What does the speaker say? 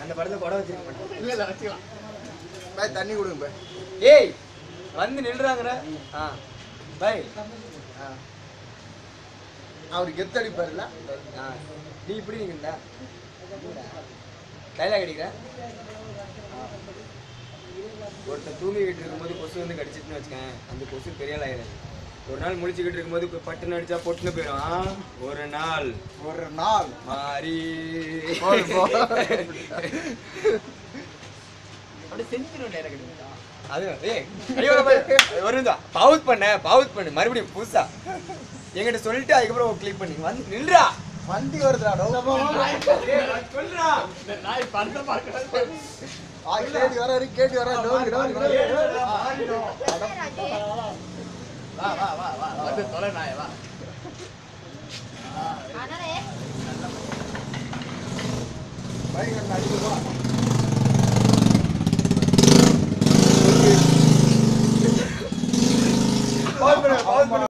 அந்த படத்துல குடம் வச்சிருக்க மாட்டேன். இல்ல வச்சுக்கலாம். பாய் தண்ணி கொடுங்க பாய். ஏய் வந்து நில்றாங்கற. பாய் அவருக்கு எத்தடிப்பாருல. நீ இப்படி நிக்கண்டா. டைலாக் அடிக்கிற. ஒருத்தன் தூங்கிக்கிட்டு இருக்கும்போது கொசு வந்து கடிச்சிட்டுன்னு வச்சுக்கேன், அந்த கொசு பெரிய ஆள் ஆயிடும். ஒரு நாள் முழிச்சுக்கிட்டு இருக்கும்போது பட்டுன்னு அடிச்சா பொட்டுன்னு போயிடும். ஒரு நாள் மாறி அப்படியே செஞ்சிரும் டைரக்ட். அது ஒரு பவுத் பண்ணு மறுபடியும் புதுசா என்கிட்ட சொல்லிட்டு அதுக்கப்புறம் கிளிக் பண்ணி வந்து நின்றா. வண்டி வருதுடா. சொல்றா நாய் பண்ற பார்க்கறது. கேட்டு வர வா வந்து தொலை நாய் வா. பைக் அடிச்சு